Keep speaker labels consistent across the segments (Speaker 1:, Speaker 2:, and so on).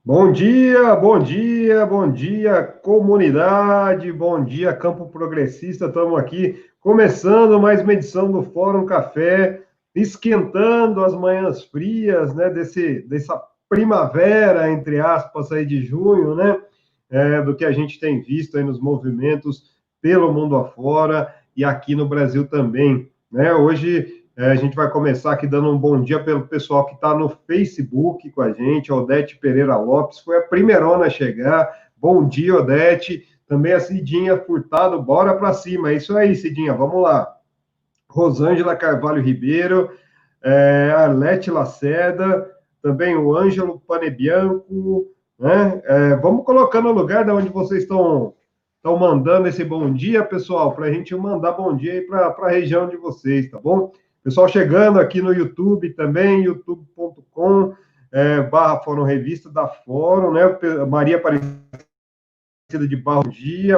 Speaker 1: Bom dia, bom dia, bom dia, comunidade, bom dia, Campo Progressista. Estamos aqui começando mais uma edição do Fórum Café, esquentando as manhãs frias, né, dessa primavera, entre aspas, aí de junho, né, do que a gente tem visto aí nos movimentos pelo mundo afora e aqui no Brasil também, né. Hoje a gente vai começar aqui dando um bom dia pelo pessoal que está no Facebook com a gente. A Odete Pereira Lopes foi a primeirona a chegar. Bom dia, Odete. Também a Cidinha Furtado, bora para cima. É isso aí, Cidinha, vamos lá. Rosângela Carvalho Ribeiro, Arlete Lacerda, também o Ângelo Panebianco, né? Vamos colocando no lugar de onde vocês estão mandando esse bom dia, pessoal, para a gente mandar bom dia aí para a região de vocês, tá bom? Pessoal chegando aqui no YouTube também, youtube.com, barra Fórum Revista da Fórum, né? Maria Aparecida de Barro,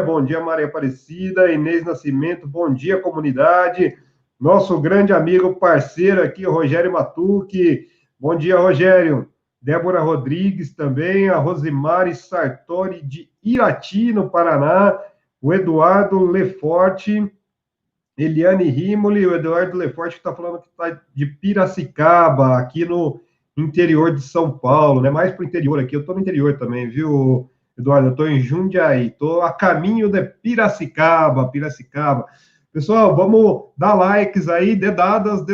Speaker 1: bom dia, Maria Aparecida, Inês Nascimento, bom dia, comunidade. Nosso grande amigo, parceiro aqui, o Rogério Matucci, bom dia, Rogério. Débora Rodrigues também, a Rosimari Sartori de Irati, no Paraná, o Eduardo Leforte, Eliane Rimoli, o Eduardo Leforte que está falando que está de Piracicaba, aqui no interior de São Paulo, né? Mais para o interior aqui, eu estou no interior também, viu, Eduardo? Eu estou em Jundiaí, estou a caminho de Piracicaba. Pessoal, vamos dar likes aí, dedadas,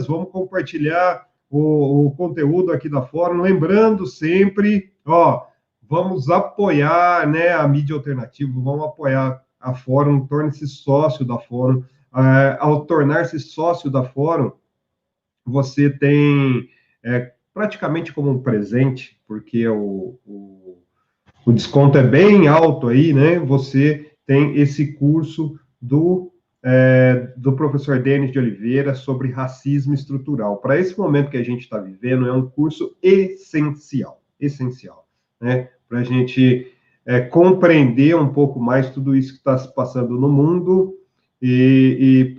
Speaker 1: vamos compartilhar o conteúdo aqui da Fórum, lembrando sempre, ó, vamos apoiar, né, a mídia alternativa, vamos apoiar a Fórum, torne-se sócio da Fórum. Ao tornar-se sócio da Fórum, você tem praticamente como um presente, porque o desconto é bem alto aí, né? Você tem esse curso do professor Denis de Oliveira sobre racismo estrutural. Para esse momento que a gente está vivendo, é um curso essencial, né? Para a gente compreender um pouco mais tudo isso que está se passando no mundo, e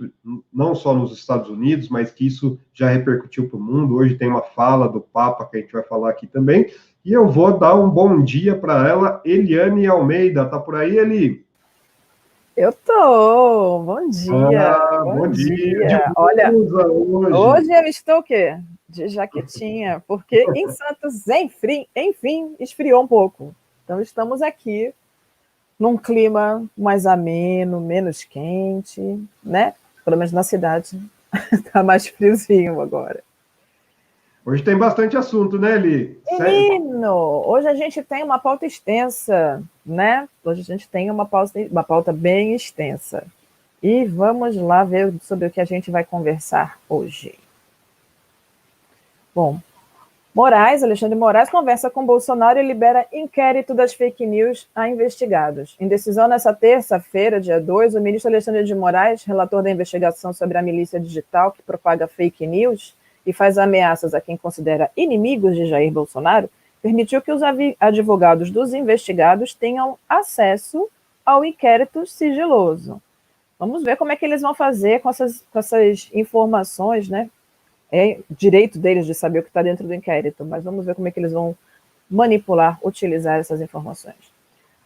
Speaker 1: não só nos Estados Unidos, mas que isso já repercutiu para o mundo. Hoje tem uma fala do Papa que a gente vai falar aqui também, e eu vou dar um bom dia para ela, Eliane Almeida. Tá por aí, Eli?
Speaker 2: Eu tô. Bom dia.
Speaker 1: Bom
Speaker 2: Bom
Speaker 1: dia. De
Speaker 2: dia. Olha,
Speaker 1: blusa hoje.
Speaker 2: hoje eu estou o quê? De jaquetinha, porque em Santos, enfim, esfriou um pouco. Então estamos aqui num clima mais ameno, menos quente, né? Pelo menos na cidade. Tá mais friozinho agora.
Speaker 1: Hoje tem bastante assunto, né, Eli?
Speaker 2: Menino, hoje a gente tem uma pauta extensa, né? Hoje a gente tem uma pauta bem extensa. E vamos lá ver sobre o que a gente vai conversar hoje. Bom, Alexandre Moraes conversa com Bolsonaro e libera inquérito das fake news a investigados. Em decisão nessa terça-feira, dia 2, o ministro Alexandre de Moraes, relator da investigação sobre a milícia digital que propaga fake news e faz ameaças a quem considera inimigos de Jair Bolsonaro, permitiu que os advogados dos investigados tenham acesso ao inquérito sigiloso. Vamos ver como é que eles vão fazer com essas informações, né? É direito deles de saber o que está dentro do inquérito, mas vamos ver como é que eles vão manipular, utilizar essas informações.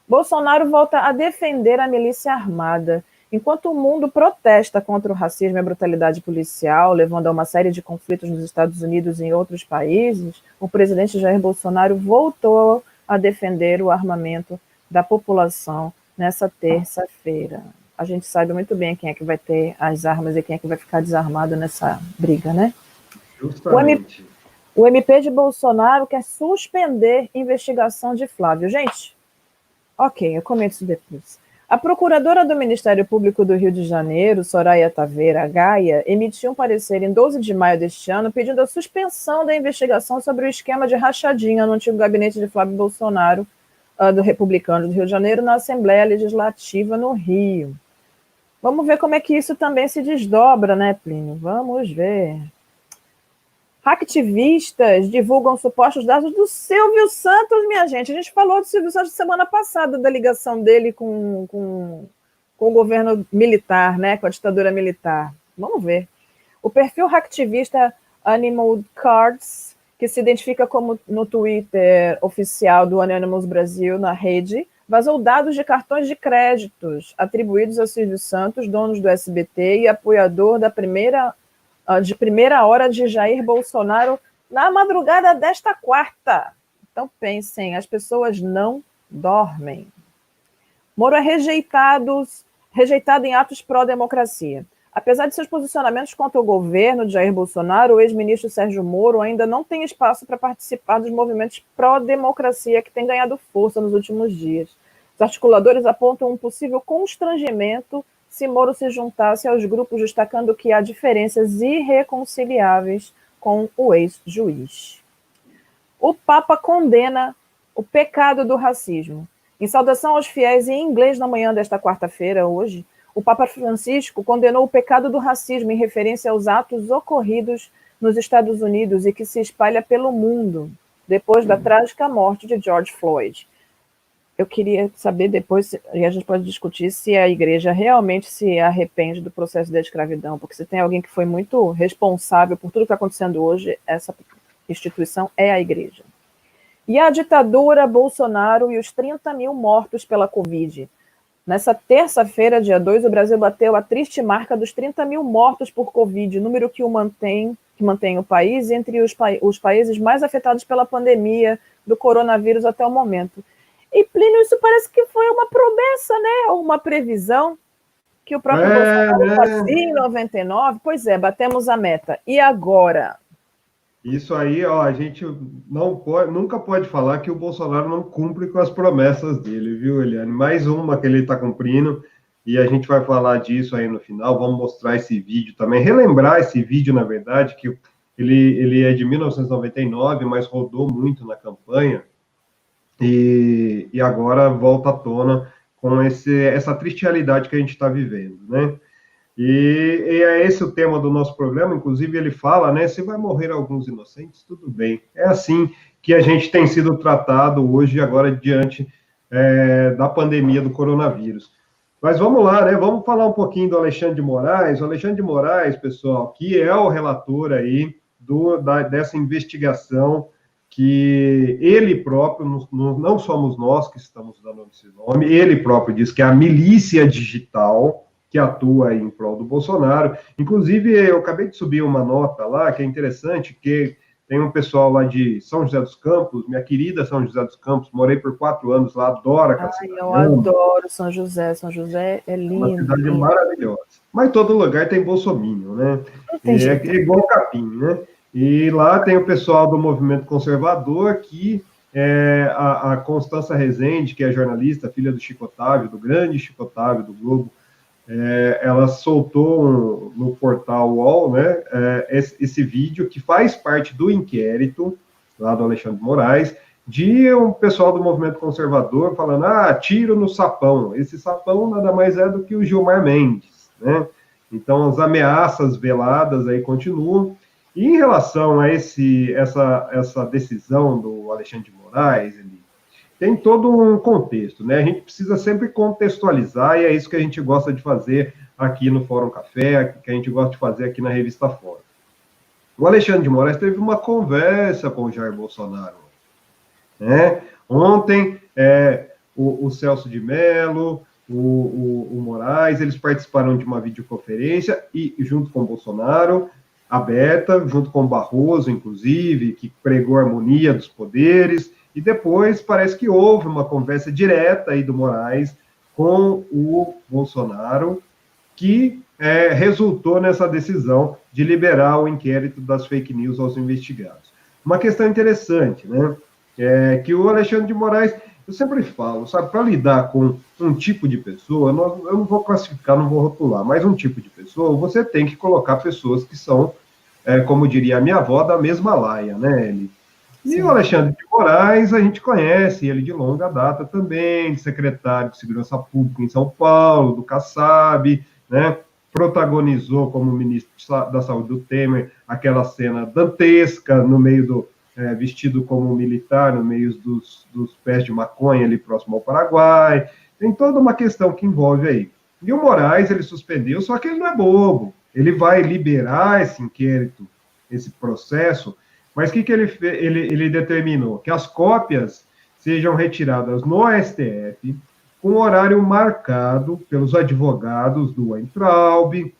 Speaker 2: Bolsonaro volta a defender a milícia armada. Enquanto o mundo protesta contra o racismo e a brutalidade policial, levando a uma série de conflitos nos Estados Unidos e em outros países, o presidente Jair Bolsonaro voltou a defender o armamento da população nessa terça-feira. A gente sabe muito bem quem é que vai ter as armas e quem é que vai ficar desarmado nessa briga, né?
Speaker 1: Justamente.
Speaker 2: O MP de Bolsonaro quer suspender investigação de Flávio. Gente, ok, eu comento isso depois. A procuradora do Ministério Público do Rio de Janeiro, Soraya Taveira Gaia, emitiu um parecer em 12 de maio deste ano pedindo a suspensão da investigação sobre o esquema de rachadinha no antigo gabinete de Flávio Bolsonaro, do Republicano do Rio de Janeiro, na Assembleia Legislativa no Rio. Vamos ver como é que isso também se desdobra, né, Plínio? Vamos ver. Hacktivistas divulgam supostos dados do Silvio Santos, minha gente. A gente falou do Silvio Santos semana passada, da ligação dele com o governo militar, né, com a ditadura militar. Vamos ver. O perfil hacktivista Animal Cards, que se identifica como no Twitter oficial do Anonymous Brasil, na rede, vazou dados de cartões de créditos atribuídos a Silvio Santos, dono do SBT e apoiador de primeira hora de Jair Bolsonaro na madrugada desta quarta. Então pensem, as pessoas não dormem. Moro é rejeitado em atos pró-democracia. Apesar de seus posicionamentos contra o governo de Jair Bolsonaro, o ex-ministro Sérgio Moro ainda não tem espaço para participar dos movimentos pró-democracia que têm ganhado força nos últimos dias. Os articuladores apontam um possível constrangimento se Moro se juntasse aos grupos, destacando que há diferenças irreconciliáveis com o ex-juiz. O Papa condena o pecado do racismo. Em saudação aos fiéis em inglês na manhã desta quarta-feira, hoje, o Papa Francisco condenou o pecado do racismo em referência aos atos ocorridos nos Estados Unidos e que se espalha pelo mundo, depois da trágica morte de George Floyd. Eu queria saber depois, e a gente pode discutir, se a igreja realmente se arrepende do processo da escravidão, porque se tem alguém que foi muito responsável por tudo que está acontecendo hoje, essa instituição é a igreja. E a ditadura Bolsonaro e os 30 mil mortos pela Covid. Nessa terça-feira, dia 2, o Brasil bateu a triste marca dos 30 mil mortos por Covid, número que mantém o país entre os países mais afetados pela pandemia do coronavírus até o momento. E, Plínio, isso parece que foi uma promessa, né? Uma previsão que o próprio Bolsonaro fazia em 99. Pois é, batemos a meta. E agora?
Speaker 1: Isso aí, ó, a gente nunca pode falar que o Bolsonaro não cumpre com as promessas dele, viu, Eliane? Mais uma que ele está cumprindo, e a gente vai falar disso aí no final, vamos mostrar esse vídeo também, relembrar esse vídeo, na verdade, que ele é de 1999, mas rodou muito na campanha, e agora volta à tona com essa triste realidade que a gente está vivendo, né? E é esse o tema do nosso programa, inclusive ele fala, né, se vai morrer alguns inocentes, tudo bem. É assim que a gente tem sido tratado hoje, agora, diante da pandemia do coronavírus. Mas vamos lá, né, vamos falar um pouquinho do Alexandre de Moraes. O Alexandre de Moraes, pessoal, que é o relator aí dessa investigação, que ele próprio, não somos nós que estamos dando esse nome, ele próprio diz que é a milícia digital, que atua aí em prol do Bolsonaro. Inclusive, eu acabei de subir uma nota lá, que é interessante, que tem um pessoal lá de São José dos Campos, minha querida São José dos Campos, morei por 4 anos lá, adoro a cidade.
Speaker 2: Eu adoro São José é lindo.
Speaker 1: Uma cidade maravilhosa. Mas todo lugar tem bolsominion, né? É igual capim, né? E lá tem o pessoal do movimento conservador, que a Constança Rezende, que é jornalista, filha do Chico Otávio, do grande Chico Otávio, do Globo, ela soltou no portal UOL, né, esse vídeo que faz parte do inquérito lá do Alexandre de Moraes, de um pessoal do movimento conservador falando, tiro no sapão. Esse sapão nada mais é do que o Gilmar Mendes, né? Então as ameaças veladas aí continuam. E em relação a essa decisão do Alexandre de Moraes, tem todo um contexto, né? A gente precisa sempre contextualizar, e é isso que a gente gosta de fazer aqui no Fórum Café, que a gente gosta de fazer aqui na Revista Fórum. O Alexandre de Moraes teve uma conversa com o Jair Bolsonaro, né? Ontem, o Celso de Mello, o Moraes, eles participaram de uma videoconferência, e junto com o Bolsonaro, aberta, junto com o Barroso, inclusive, que pregou a harmonia dos poderes. E depois parece que houve uma conversa direta aí do Moraes com o Bolsonaro, que resultou nessa decisão de liberar o inquérito das fake news aos investigados. Uma questão interessante, né? Que o Alexandre de Moraes, eu sempre falo, sabe, para lidar com um tipo de pessoa, eu não vou classificar, não vou rotular, mas um tipo de pessoa, você tem que colocar pessoas que são, como diria a minha avó, da mesma laia, né, Eli? E o Alexandre de Moraes, a gente conhece ele de longa data também, de secretário de Segurança Pública em São Paulo, do Kassab, né? Protagonizou como ministro da Saúde do Temer aquela cena dantesca no meio vestido como militar, no meio dos pés de maconha ali próximo ao Paraguai. Tem toda uma questão que envolve aí. E o Moraes, ele suspendeu, só que ele não é bobo. Ele vai liberar esse inquérito, esse processo, Mas o que ele determinou? Que as cópias sejam retiradas no STF, com horário marcado pelos advogados do Weintraub,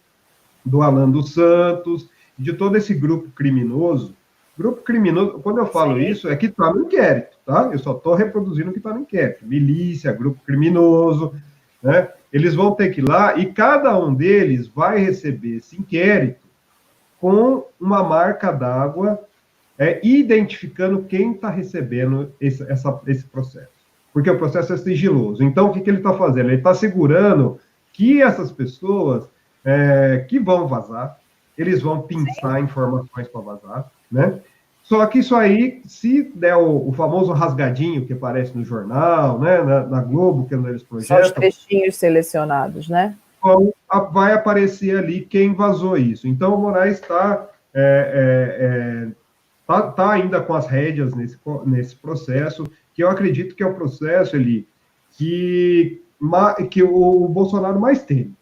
Speaker 1: do Alan dos Santos, de todo esse grupo criminoso. Grupo criminoso, quando eu falo isso, é que está no inquérito, tá? Eu só estou reproduzindo o que está no inquérito. Milícia, grupo criminoso, né? Eles vão ter que ir lá e cada um deles vai receber esse inquérito com uma marca d'água, identificando quem está recebendo esse processo. Porque o processo é sigiloso. Então, o que ele está fazendo? Ele está segurando que essas pessoas que vão vazar, eles vão pinçar informações para vazar, né? Só que isso aí, se der o famoso rasgadinho que aparece no jornal, né, na Globo, que eles projetam...
Speaker 2: São os trechinhos selecionados, né?
Speaker 1: Então, vai aparecer ali quem vazou isso. Então, o Moraes está tá ainda com as rédeas nesse processo, que eu acredito que é o processo que o Bolsonaro mais teme.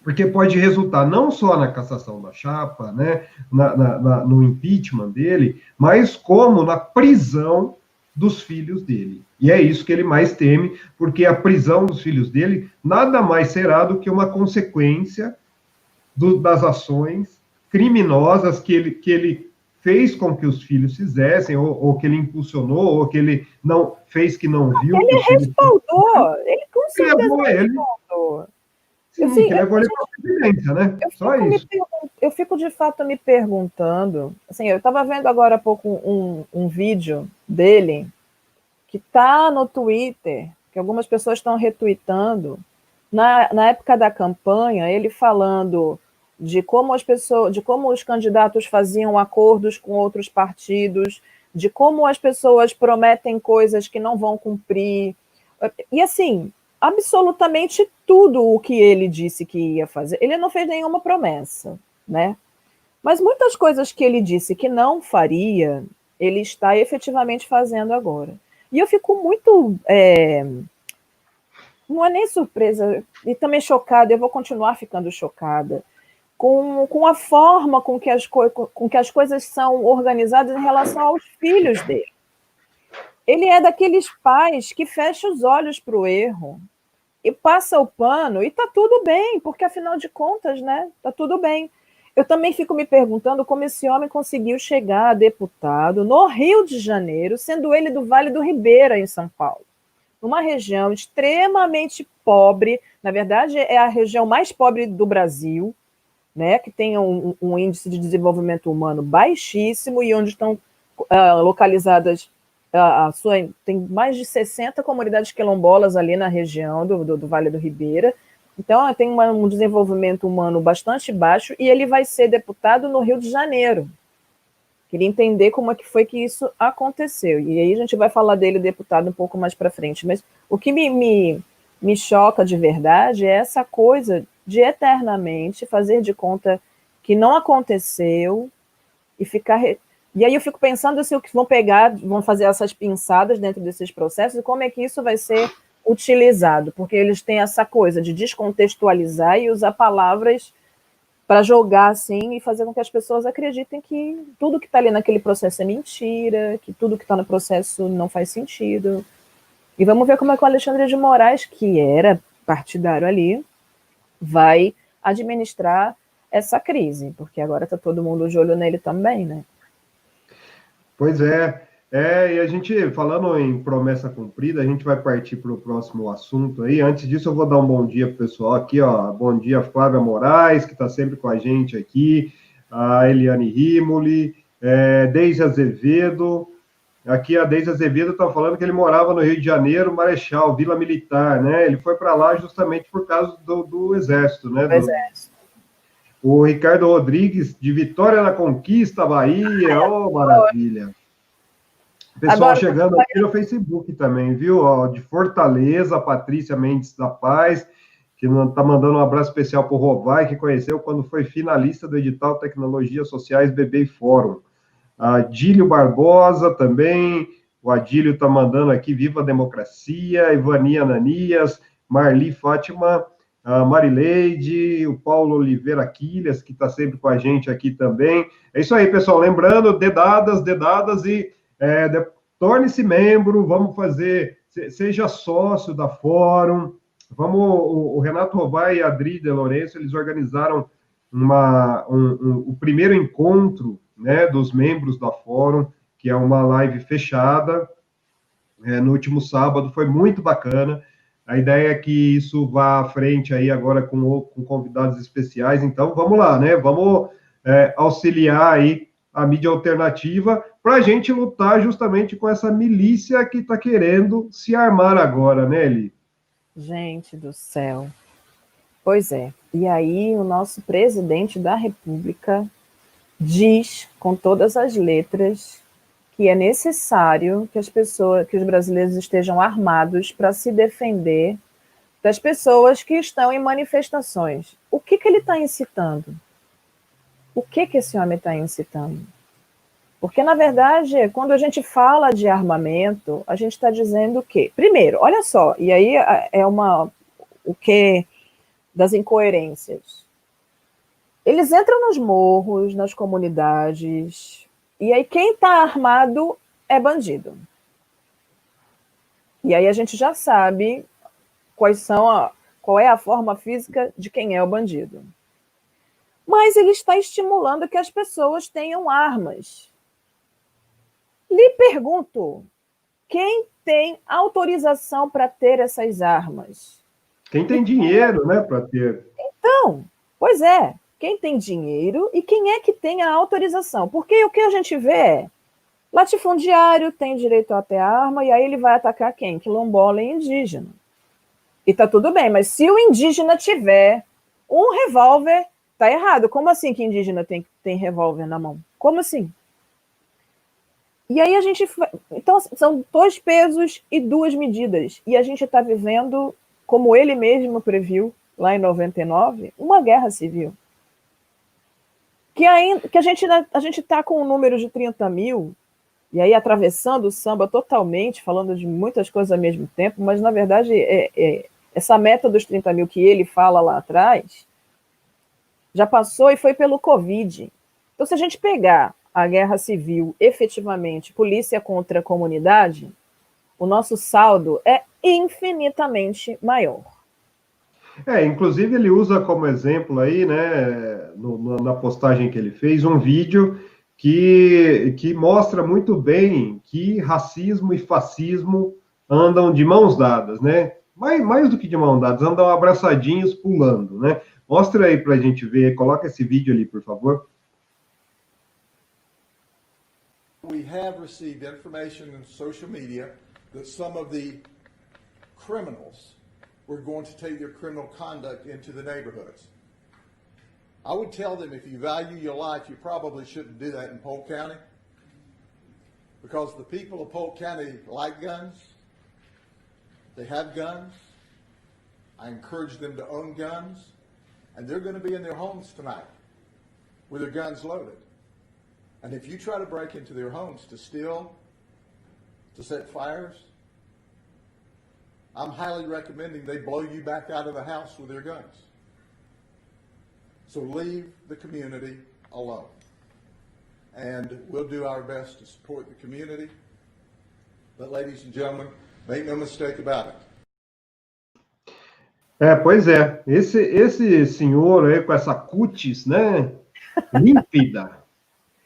Speaker 1: Porque pode resultar não só na cassação da chapa, né, no impeachment dele, mas como na prisão dos filhos dele. E é isso que ele mais teme, porque a prisão dos filhos dele nada mais será do que uma consequência das ações criminosas que ele fez com que os filhos fizessem, ou que ele impulsionou, ou que ele não fez que não viu.
Speaker 2: Ele respaldou, ele com certeza respaldou.
Speaker 1: Sim, que levou ele para a presidência, né? Só isso.
Speaker 2: Eu fico, de fato, me perguntando... Assim, eu estava vendo agora há pouco um vídeo dele que está no Twitter, que algumas pessoas estão retweetando, na época da campanha, ele falando de como os candidatos faziam acordos com outros partidos, de como as pessoas prometem coisas que não vão cumprir. E, assim... absolutamente tudo o que ele disse que ia fazer. Ele não fez nenhuma promessa, né? Mas muitas coisas que ele disse que não faria, ele está efetivamente fazendo agora. E eu fico muito... não é nem surpresa, e também chocada, eu vou continuar ficando chocada, com a forma com que as coisas são organizadas em relação aos filhos dele. Ele é daqueles pais que fecham os olhos para o erro, e passa o pano, e está tudo bem, porque, afinal de contas, né, está tudo bem. Eu também fico me perguntando como esse homem conseguiu chegar a deputado no Rio de Janeiro, sendo ele do Vale do Ribeira, em São Paulo. Numa região extremamente pobre, na verdade, é a região mais pobre do Brasil, né, que tem um índice de desenvolvimento humano baixíssimo, e onde estão localizadas... tem mais de 60 comunidades quilombolas ali na região do Vale do Ribeira. Então, tem um desenvolvimento humano bastante baixo, e ele vai ser deputado no Rio de Janeiro. Queria entender como é que foi que isso aconteceu. E aí a gente vai falar dele, deputado, um pouco mais para frente. Mas o que me choca de verdade é essa coisa de eternamente fazer de conta que não aconteceu e ficar... E aí eu fico pensando assim, o que vão fazer essas pinçadas dentro desses processos, e como é que isso vai ser utilizado, porque eles têm essa coisa de descontextualizar e usar palavras para jogar assim e fazer com que as pessoas acreditem que tudo que está ali naquele processo é mentira, que tudo que está no processo não faz sentido. E vamos ver como é que o Alexandre de Moraes, que era partidário ali, vai administrar essa crise, porque agora está todo mundo de olho nele também, né?
Speaker 1: Pois é. E a gente, falando em promessa cumprida, a gente vai partir para o próximo assunto aí. Antes disso, eu vou dar um bom dia para o pessoal aqui, ó. Bom dia, Flávia Moraes, que está sempre com a gente aqui, a Eliane Rimoli, Deise Azevedo. Aqui a Deise Azevedo está falando que ele morava no Rio de Janeiro, Marechal, Vila Militar, né? Ele foi para lá justamente por causa do Exército, né?
Speaker 2: Do Exército.
Speaker 1: O Ricardo Rodrigues, de Vitória na Conquista, Bahia. Oh, maravilha. Pessoal agora, chegando aqui no Facebook também, viu? Ó, de Fortaleza, a Patrícia Mendes da Paz, que está mandando um abraço especial para o Rovai, que conheceu quando foi finalista do edital Tecnologias Sociais Bebê e Fórum. A Adílio Barbosa também, o Adílio está mandando aqui, viva a democracia, Ivania Ananias, Marli Fátima, a Marileide, o Paulo Oliveira Quilhas, que está sempre com a gente aqui também. É isso aí, pessoal. Lembrando, dedadas e torne-se membro, vamos fazer, seja sócio da Fórum. Vamos, o Renato Rovai e a Adri de Lourenço, eles organizaram o primeiro encontro, né, dos membros da Fórum, que é uma live fechada, no último sábado, foi muito bacana. A ideia é que isso vá à frente aí agora com convidados especiais, então vamos lá, né? Vamos auxiliar aí a mídia alternativa para a gente lutar justamente com essa milícia que está querendo se armar agora, né, Eli?
Speaker 2: Gente do céu. Pois é. E aí o nosso presidente da República diz com todas as letras que é necessário que que os brasileiros estejam armados para se defender das pessoas que estão em manifestações. O que ele está incitando? O que esse homem está incitando? Porque, na verdade, quando a gente fala de armamento, a gente está dizendo que, primeiro, olha só, e aí é o que das incoerências. Eles entram nos morros, nas comunidades, e aí quem está armado é bandido. E aí a gente já sabe qual é a forma física de quem é o bandido. Mas ele está estimulando que as pessoas tenham armas. Lhe pergunto, quem tem autorização para ter essas armas?
Speaker 1: Quem tem dinheiro, né, para ter.
Speaker 2: Então, pois é, quem tem dinheiro e quem é que tem a autorização? Porque o que a gente vê é latifundiário tem direito a ter arma e aí ele vai atacar quem? Quilombola e indígena. E tá tudo bem, mas se o indígena tiver um revólver, tá errado. Como assim que indígena tem revólver na mão? Como assim? E aí a gente... Então, são 2 pesos e 2 medidas. E a gente está vivendo, como ele mesmo previu, lá em 99, uma guerra civil. Que a gente está com um número de 30 mil, e aí atravessando o samba totalmente, falando de muitas coisas ao mesmo tempo, mas, na verdade, essa meta dos 30 mil que ele fala lá atrás já passou e foi pelo Covid. Então, se a gente pegar a guerra civil, efetivamente, polícia contra a comunidade, o nosso saldo é infinitamente maior.
Speaker 1: Inclusive ele usa como exemplo aí, né, na postagem que ele fez, um vídeo que mostra muito bem que racismo e fascismo andam de mãos dadas, né? Mais do que de mãos dadas, andam abraçadinhos, pulando, né? Mostra aí para a gente ver, coloca esse vídeo ali, por favor.
Speaker 3: We have received information in social media that some of the criminals were going to take their criminal conduct into the neighborhoods. I would tell them, if you value your life, you probably shouldn't do that in Polk County, because the people of Polk County like guns. They have guns. I encourage them to own guns, and they're going to be in their homes tonight with their guns loaded. And if you try to break into their homes to steal, to set fires, I'm highly recommending they blow you back out of the house with their guns. So leave the community alone. And we'll do our best to support the community. But ladies and gentlemen, make no mistake about it.
Speaker 1: Pois é. Esse senhor aí com essa cutis, né, límpida,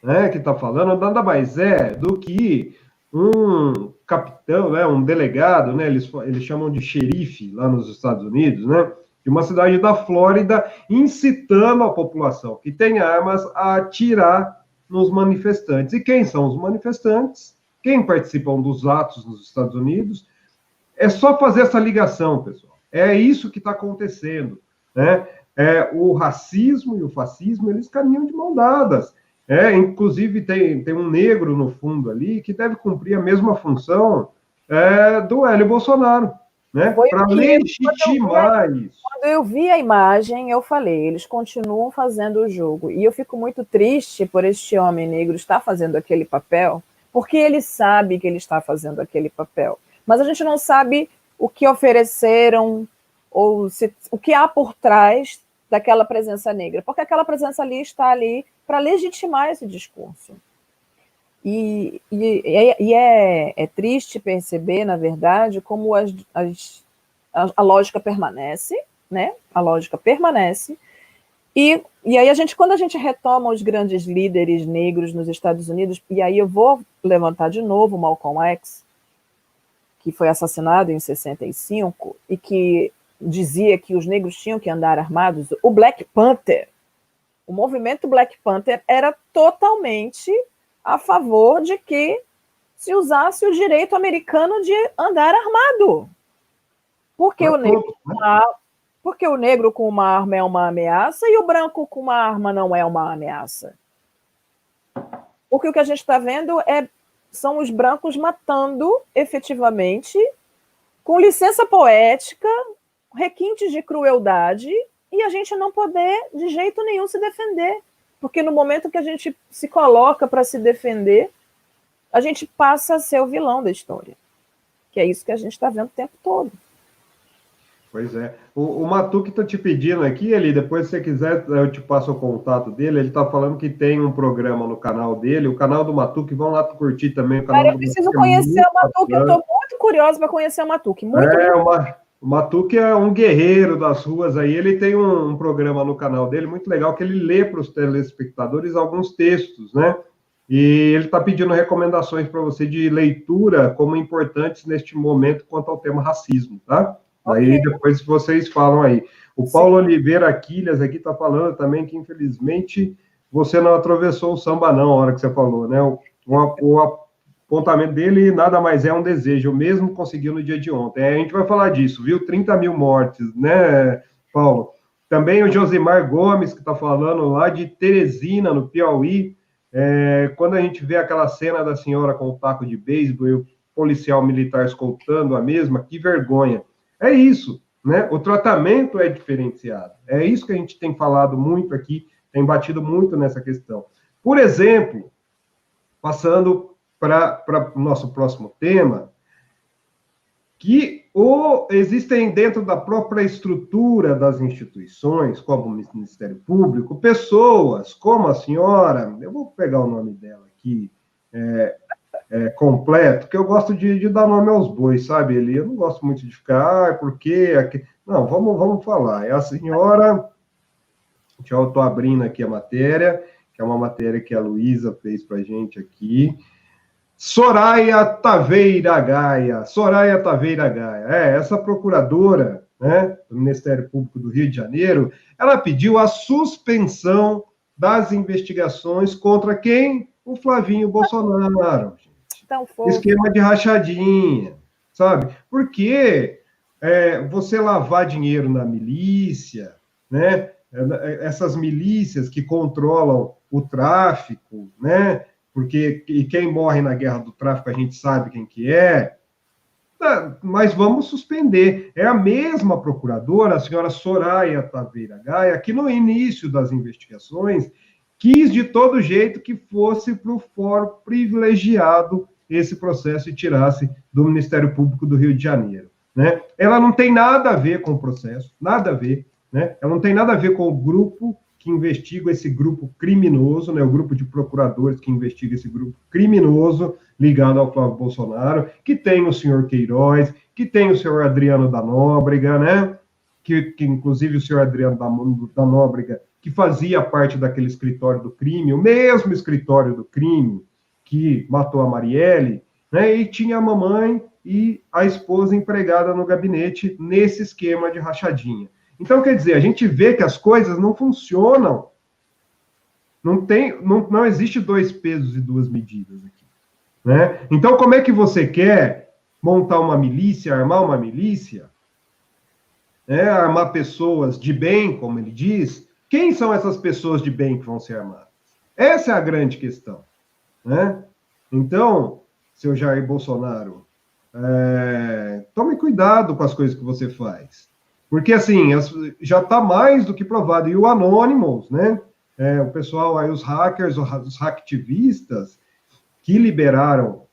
Speaker 1: né, que está falando, nada mais é do que um capitão, né, um delegado, né, eles chamam de xerife lá nos Estados Unidos, né, de uma cidade da Flórida, incitando a população que tem armas a atirar nos manifestantes. E quem são os manifestantes? Quem participam dos atos nos Estados Unidos? É só fazer essa ligação, pessoal. É isso que está acontecendo, né? O racismo e o fascismo, eles caminham de mão dadas. Inclusive, tem um negro no fundo ali que deve cumprir a mesma função do Hélio Bolsonaro, né? Para legitimar isso.
Speaker 2: Quando eu vi a imagem, eu falei, eles continuam fazendo o jogo. E eu fico muito triste por este homem negro estar fazendo aquele papel, porque ele sabe que ele está fazendo aquele papel. Mas a gente não sabe o que ofereceram, ou o que há por trás daquela presença negra, porque aquela presença ali está ali para legitimar esse discurso. E é triste perceber, na verdade, como a lógica permanece, né? A lógica permanece. E aí, quando a gente retoma os grandes líderes negros nos Estados Unidos, e aí eu vou levantar de novo o Malcolm X, que foi assassinado em 65, e que dizia que os negros tinham que andar armados, o Black Panther, o movimento Black Panther era totalmente a favor de que se usasse o direito americano de andar armado. Porque o negro com uma arma é uma ameaça e o branco com uma arma não é uma ameaça. Porque o que a gente está vendo são os brancos matando efetivamente, com licença poética, requintes de crueldade, e a gente não poder de jeito nenhum se defender. Porque no momento que a gente se coloca para se defender, a gente passa a ser o vilão da história. Que é isso que a gente está vendo o tempo todo.
Speaker 1: Pois é. O Matuque está te pedindo aqui, Eli, depois se você quiser eu te passo o contato dele, ele está falando que tem um programa no canal dele, o canal do Matuque, vão lá curtir também o canal do Matuque.
Speaker 2: Eu preciso conhecer o Matuque, eu estou muito curiosa para conhecer o Matuque.
Speaker 1: O Matuque é um guerreiro das ruas aí, ele tem um programa no canal dele muito legal, que ele lê para os telespectadores alguns textos, né? E ele está pedindo recomendações para você de leitura como importantes neste momento quanto ao tema racismo, tá? Okay. Aí depois vocês falam aí. O Paulo Oliveira Aquiles aqui está falando também que, infelizmente, você não atravessou o samba não, a hora que você falou, né? O apontamento dele nada mais é um desejo, mesmo conseguiu no dia de ontem. A gente vai falar disso, viu? 30 mil mortes, né, Paulo? Também o Josimar Gomes, que está falando lá de Teresina, no Piauí, quando a gente vê aquela cena da senhora com o taco de beisebol e o policial militar escoltando a mesma, que vergonha. É isso, né? O tratamento é diferenciado. É isso que a gente tem falado muito aqui, tem batido muito nessa questão. Por exemplo, passando para o nosso próximo tema, que existem dentro da própria estrutura das instituições, como o Ministério Público, pessoas como a senhora, eu vou pegar o nome dela aqui, completo, que eu gosto de dar nome aos bois, sabe, Eli? Eu não gosto muito de ficar, porque... Não, vamos falar. É a senhora... Eu estou abrindo aqui a matéria, que é uma matéria que a Luísa fez para a gente aqui. Soraya Taveira Gaia. Essa procuradora, né, do Ministério Público do Rio de Janeiro, ela pediu a suspensão das investigações contra quem? O Flavinho Bolsonaro. Esquema de rachadinha, sabe? Porque você lavar dinheiro na milícia, né? Essas milícias que controlam o tráfico, né? Porque quem morre na guerra do tráfico a gente sabe quem que é. Mas vamos suspender. É a mesma procuradora, a senhora Soraya Taveira Gaia, que no início das investigações quis de todo jeito que fosse para o fórum privilegiado esse processo e tirasse do Ministério Público do Rio de Janeiro, né? Ela não tem nada a ver com o processo, nada a ver, né? Ela não tem nada a ver com o grupo que investiga esse grupo criminoso, né? O grupo de procuradores que investiga esse grupo criminoso ligado ao Flávio Bolsonaro, que tem o senhor Queiroz, que tem o senhor Adriano da Nóbrega, né? Que inclusive o senhor Adriano da Nóbrega, que fazia parte daquele escritório do crime, o mesmo escritório do crime que matou a Marielle, né, e tinha a mamãe e a esposa empregada no gabinete nesse esquema de rachadinha. Então, quer dizer, a gente vê que as coisas não funcionam. Não existe dois pesos e duas medidas aqui, né? Então, como é que você quer montar uma milícia, armar uma milícia, né, armar pessoas de bem, como ele diz? Quem são essas pessoas de bem que vão ser armadas? Essa é a grande questão, né? Então, seu Jair Bolsonaro, tome cuidado com as coisas que você faz. Porque, assim, já está mais do que provado. E o Anonymous, né? O pessoal aí, os hackers, os hacktivistas, que liberaram,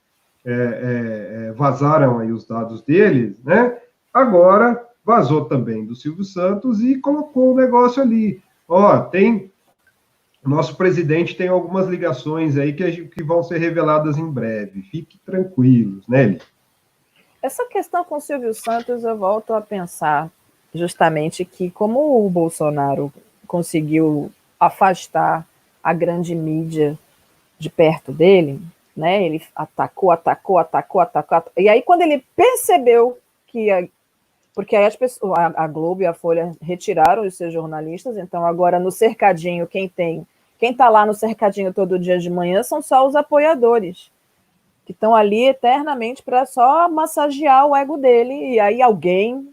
Speaker 1: vazaram aí os dados deles, né? Agora vazou também do Silvio Santos e colocou o negócio ali. Ó, tem... Nosso presidente tem algumas ligações aí que vão ser reveladas em breve. Fique tranquilos, né, Eli?
Speaker 2: Essa questão com o Silvio Santos, eu volto a pensar justamente que como o Bolsonaro conseguiu afastar a grande mídia de perto dele, né? Ele atacou, e aí quando ele percebeu que porque aí a Globo e a Folha retiraram os seus jornalistas, então agora no cercadinho quem está lá no cercadinho todo dia de manhã são só os apoiadores, que estão ali eternamente para só massagear o ego dele, e aí alguém,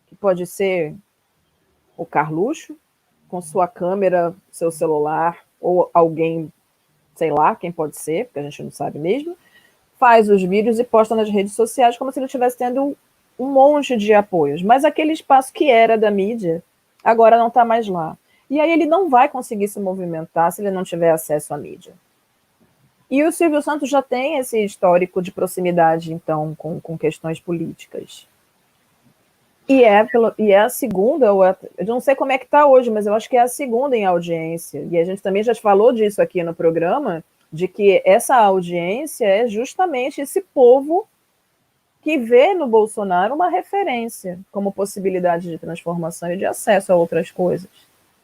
Speaker 2: que pode ser o Carluxo, com sua câmera, seu celular, ou alguém, sei lá, quem pode ser, porque a gente não sabe mesmo, faz os vídeos e posta nas redes sociais como se ele estivesse tendo um monte de apoios. Mas aquele espaço que era da mídia, agora não está mais lá. E aí ele não vai conseguir se movimentar se ele não tiver acesso à mídia. E o Silvio Santos já tem esse histórico de proximidade, então, com questões políticas. E é a segunda, eu não sei como é que está hoje, mas eu acho que é a segunda em audiência. E a gente também já falou disso aqui no programa, de que essa audiência é justamente esse povo que vê no Bolsonaro uma referência como possibilidade de transformação e de acesso a outras coisas.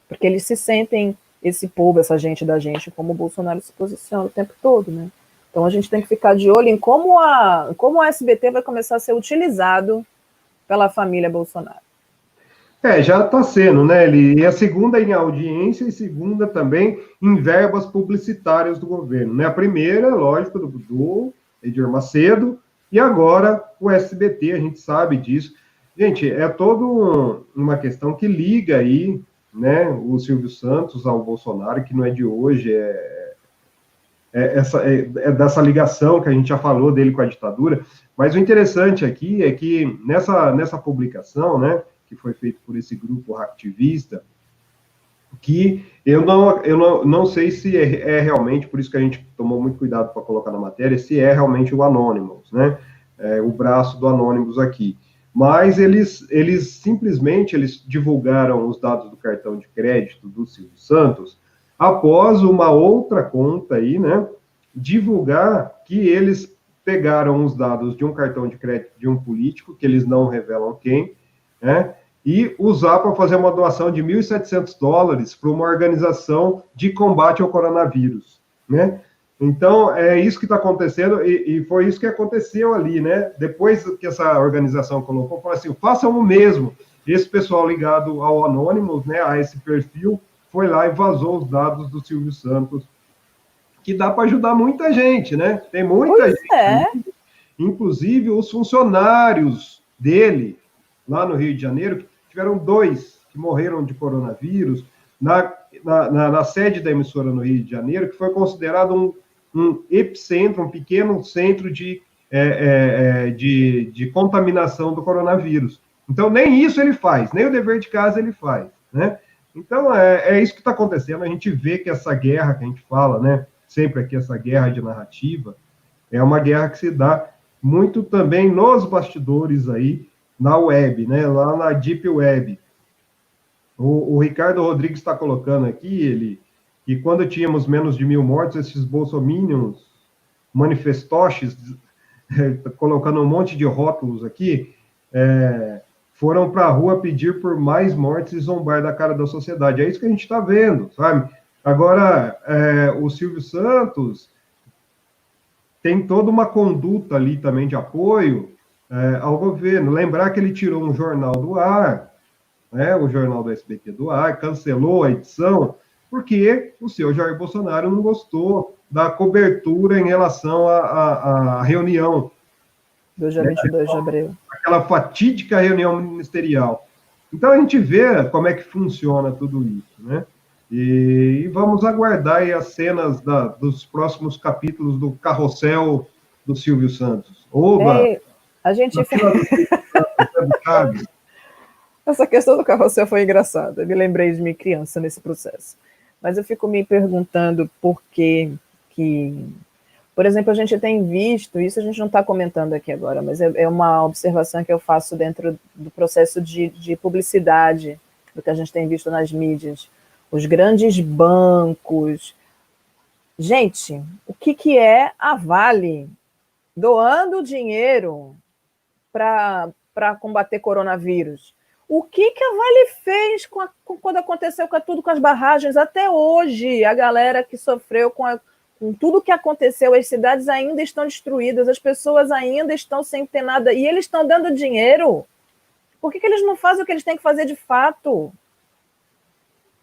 Speaker 2: Porque eles se sentem, esse povo, essa gente da gente, como o Bolsonaro se posiciona o tempo todo, né? Então a gente tem que ficar de olho em como o SBT vai começar a ser utilizado pela família Bolsonaro.
Speaker 1: Já está sendo, né? E a segunda em audiência e segunda também em verbas publicitárias do governo, né? A primeira, lógico, do Edir Macedo, e agora o SBT, a gente sabe disso. Gente, é toda uma questão que liga aí, né, o Silvio Santos ao Bolsonaro, que não é de hoje, é dessa ligação que a gente já falou dele com a ditadura. Mas o interessante aqui é que nessa publicação, né, que foi feita por esse grupo hacktivista, que eu não sei se é realmente, por isso que a gente tomou muito cuidado para colocar na matéria, se é realmente o Anonymous, né? O braço do Anonymous aqui. Mas eles simplesmente divulgaram os dados do cartão de crédito do Silvio Santos após uma outra conta aí, né, divulgar que eles pegaram os dados de um cartão de crédito de um político, que eles não revelam quem, né, e usar para fazer uma doação de $1.700 para uma organização de combate ao coronavírus, né? Então, é isso que está acontecendo, e foi isso que aconteceu ali, né? Depois que essa organização colocou, falou assim, façam o mesmo. Esse pessoal ligado ao Anonymous, né, a esse perfil, foi lá e vazou os dados do Silvio Santos, que dá para ajudar muita gente, né? Tem muita gente, inclusive os funcionários dele, lá no Rio de Janeiro, tiveram 2 que morreram de coronavírus, na sede da emissora no Rio de Janeiro, que foi considerado um epicentro, um pequeno centro de contaminação do coronavírus. Então, nem isso ele faz, nem o dever de casa ele faz, né? Então, é isso que está acontecendo. A gente vê que essa guerra que a gente fala, né, sempre aqui, essa guerra de narrativa, é uma guerra que se dá muito também nos bastidores aí, na web, né, lá na Deep Web. O Ricardo Rodrigues está colocando aqui, que quando tínhamos menos de 1.000 mortos, esses bolsominions, manifestoches, colocando um monte de rótulos aqui, foram para a rua pedir por mais mortes e zombar da cara da sociedade. É isso que a gente está vendo, sabe? Agora, o Silvio Santos tem toda uma conduta ali também de apoio ao governo. Lembrar que ele tirou um jornal do ar, né, o jornal do SBT do ar, cancelou a edição, porque o senhor Jair Bolsonaro não gostou da cobertura em relação à reunião.
Speaker 2: Do dia 22 de abril.
Speaker 1: Aquela fatídica reunião ministerial. Então, a gente vê como é que funciona tudo isso, né? E vamos aguardar aí as cenas dos próximos capítulos do Carrossel do Silvio Santos. Oba!
Speaker 2: A gente... Essa questão do Carrossel foi engraçada. Eu me lembrei de minha criança nesse processo. Mas eu fico me perguntando por que Por exemplo, a gente tem visto, isso a gente não está comentando aqui agora, mas é uma observação que eu faço dentro do processo de publicidade, do que a gente tem visto nas mídias. Os grandes bancos. Gente, o que é a Vale doando dinheiro para combater coronavírus? O que a Vale fez quando aconteceu tudo com as barragens? Até hoje, a galera que sofreu com tudo que aconteceu, as cidades ainda estão destruídas, as pessoas ainda estão sem ter nada, e eles estão dando dinheiro. Por que eles não fazem o que eles têm que fazer de fato?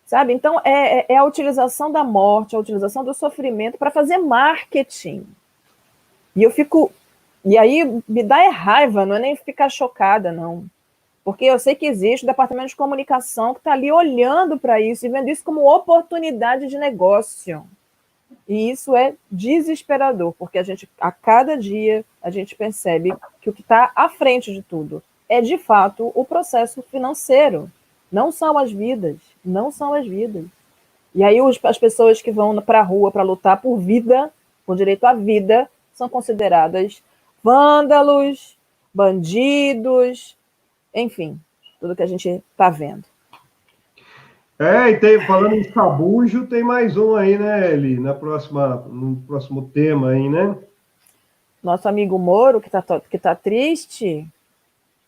Speaker 2: Sabe? Então, é a utilização da morte, a utilização do sofrimento para fazer marketing. E aí me dá raiva, não é nem ficar chocada, não. Porque eu sei que existe o departamento de comunicação que está ali olhando para isso e vendo isso como oportunidade de negócio. E isso é desesperador, porque a cada dia, a gente percebe que o que está à frente de tudo é, de fato, o processo financeiro. Não são as vidas. E aí as pessoas que vão para a rua para lutar por vida, por direito à vida, são consideradas vândalos, bandidos, enfim, tudo que a gente está vendo.
Speaker 1: E falando em sabujo, tem mais um aí, né, Eli? No próximo tema aí, né?
Speaker 2: Nosso amigo Moro, que tá triste.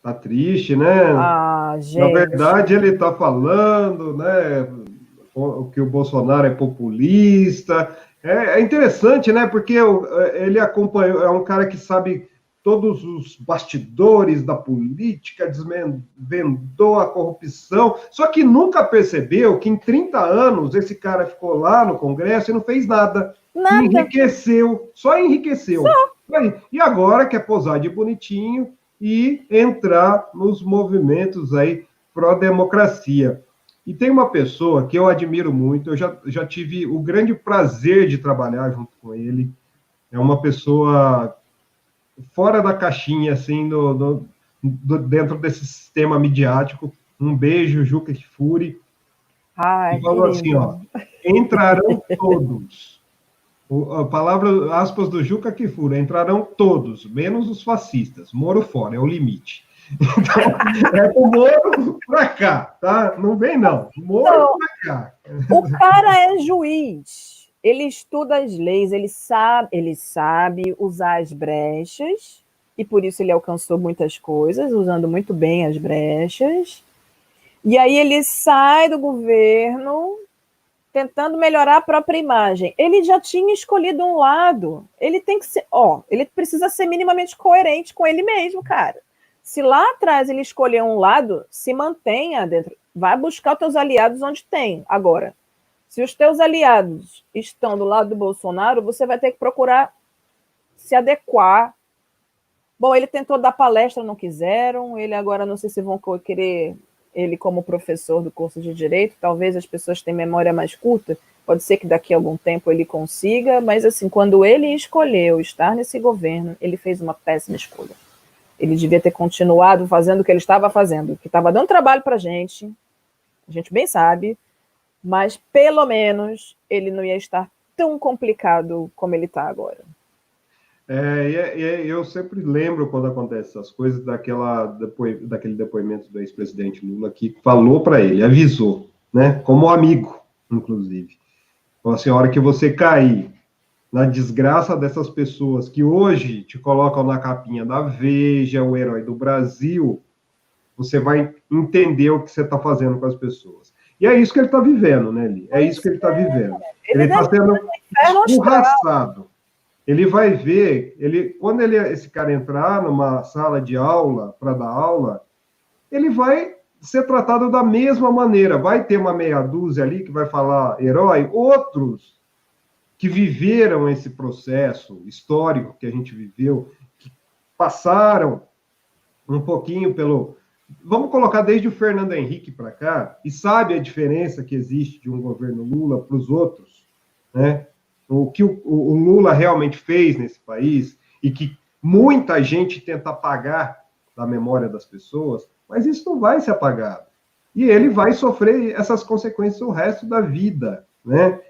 Speaker 1: Tá triste, né?
Speaker 2: Ah, gente.
Speaker 1: Na verdade, ele tá falando, né, que o Bolsonaro é populista. É interessante, né, porque ele acompanhou, é um cara que sabe todos os bastidores da política, desvendou a corrupção, só que nunca percebeu que em 30 anos esse cara ficou lá no Congresso e não fez nada. Enriqueceu, só enriqueceu. E agora quer posar de bonitinho e entrar nos movimentos aí pró-democracia. E tem uma pessoa que eu admiro muito, eu já tive o grande prazer de trabalhar junto com ele, é uma pessoa fora da caixinha, assim, dentro desse sistema midiático. Um beijo, Juca Kfouri.
Speaker 2: Ai,
Speaker 1: e falou assim, ó, entrarão todos. A palavra, aspas, do Juca Kfouri, entrarão todos, menos os fascistas. Moro fora, é o limite. Então, é o Moro pra cá, tá? Não vem, não. Moro pra cá.
Speaker 2: O cara é juiz. Ele estuda as leis, ele sabe usar as brechas, e por isso ele alcançou muitas coisas, usando muito bem as brechas. E aí ele sai do governo tentando melhorar a própria imagem. Ele já tinha escolhido um lado. Ele tem que ser, ele precisa ser minimamente coerente com ele mesmo, cara. Se lá atrás ele escolher um lado, se mantenha dentro. Vai buscar os teus aliados onde tem. Agora, se os teus aliados estão do lado do Bolsonaro, você vai ter que procurar se adequar. Bom, ele tentou dar palestra, não quiseram. Ele agora, não sei se vão querer ele como professor do curso de Direito. Talvez as pessoas tenham memória mais curta. Pode ser que daqui a algum tempo ele consiga. Mas, assim, quando ele escolheu estar nesse governo, ele fez uma péssima escolha. Ele devia ter continuado fazendo o que ele estava fazendo, que estava dando trabalho para a gente bem sabe, mas pelo menos ele não ia estar tão complicado como ele está agora.
Speaker 1: Eu sempre lembro quando acontece essas coisas daquele depoimento do ex-presidente Lula que falou para ele, avisou, né, como amigo, inclusive. Falou assim, a hora que você cair na desgraça dessas pessoas que hoje te colocam na capinha da Veja, o herói do Brasil, você vai entender o que você está fazendo com as pessoas. E é isso que ele está vivendo, né, Li? É isso que ele está vivendo. Ele está sendo escorraçado. Ele vai ver, quando esse cara entrar numa sala de aula, para dar aula, ele vai ser tratado da mesma maneira. Vai ter uma meia dúzia ali que vai falar herói, outros que viveram esse processo histórico que a gente viveu, que passaram um pouquinho pelo... Vamos colocar desde o Fernando Henrique para cá, e sabe a diferença que existe de um governo Lula para os outros, né? O que o Lula realmente fez nesse país, e que muita gente tenta apagar da memória das pessoas, mas isso não vai ser apagado. E ele vai sofrer essas consequências o resto da vida, né?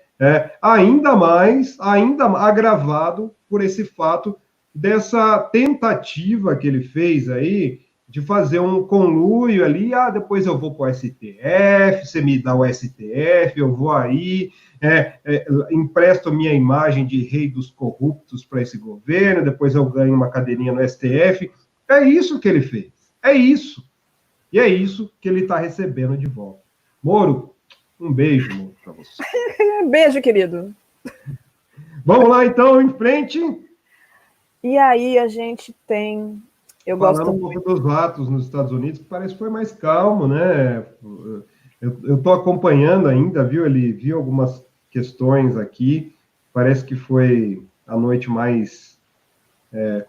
Speaker 1: ainda mais agravado por esse fato dessa tentativa que ele fez aí de fazer um conluio ali, depois eu vou para o STF, você me dá o STF, eu vou aí, empresto minha imagem de rei dos corruptos para esse governo, depois eu ganho uma cadeirinha no STF. É isso que ele fez, é isso. E é isso que ele está recebendo de volta. Moro, um beijo, Moro, para você.
Speaker 2: Beijo, querido.
Speaker 1: Vamos lá, então, em frente.
Speaker 2: E aí a gente tem...
Speaker 1: Falando um pouco dos atos nos Estados Unidos, que parece que foi mais calmo, né? Eu estou acompanhando ainda, viu? Ele viu algumas questões aqui. Parece que foi a noite mais...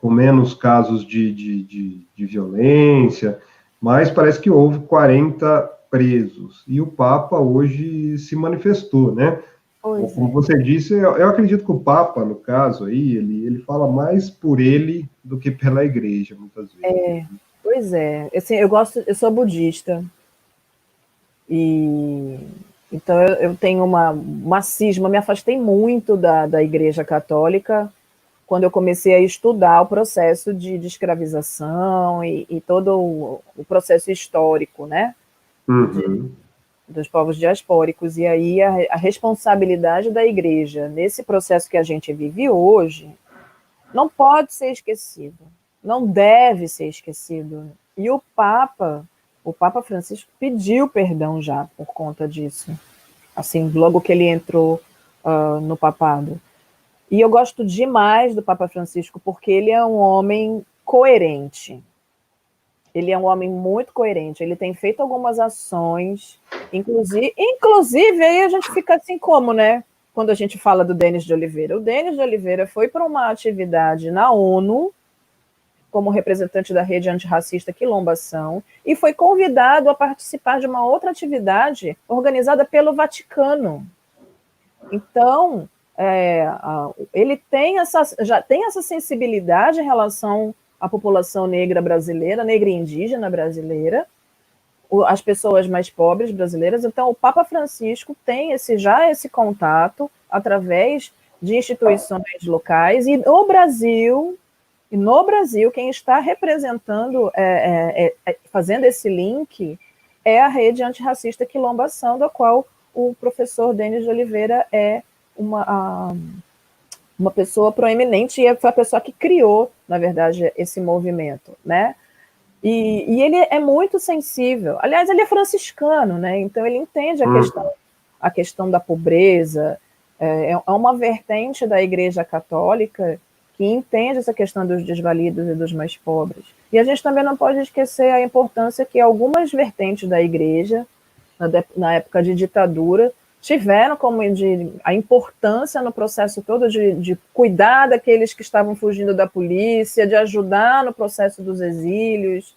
Speaker 1: com menos casos de violência, mas parece que houve 40 presos. E o Papa hoje se manifestou, né? Como você disse, eu acredito que o Papa, no caso aí, ele fala mais por ele do que pela igreja, muitas vezes.
Speaker 2: Pois é. Assim, eu sou budista, e então eu tenho uma cisma, me afastei muito da igreja católica quando eu comecei a estudar o processo de escravização e todo o processo histórico, né?
Speaker 1: Uhum.
Speaker 2: Dos povos diaspóricos, e aí a responsabilidade da igreja nesse processo que a gente vive hoje não pode ser esquecido, não deve ser esquecido. E o Papa Francisco pediu perdão já por conta disso, assim, logo que ele entrou no papado. E eu gosto demais do Papa Francisco porque ele é um homem coerente. Ele é um homem muito coerente, ele tem feito algumas ações, inclusive aí a gente fica assim como, né? Quando a gente fala do Denis de Oliveira. O Denis de Oliveira foi para uma atividade na ONU, como representante da rede antirracista Quilombação, e foi convidado a participar de uma outra atividade organizada pelo Vaticano. Então, ele já tem essa sensibilidade em relação a população negra brasileira, negra e indígena brasileira, as pessoas mais pobres brasileiras. Então, o Papa Francisco tem esse contato através de instituições locais, e no Brasil, quem está representando, fazendo esse link, é a rede antirracista Quilombação, da qual o professor Denis de Oliveira é uma pessoa proeminente, e foi a pessoa que criou, na verdade, esse movimento, né? E ele é muito sensível. Aliás, ele é franciscano, né? Então ele entende a questão da pobreza. É uma vertente da Igreja Católica que entende essa questão dos desvalidos e dos mais pobres. E a gente também não pode esquecer a importância que algumas vertentes da Igreja, na época de ditadura, tiveram a importância no processo todo de cuidar daqueles que estavam fugindo da polícia, de ajudar no processo dos exílios.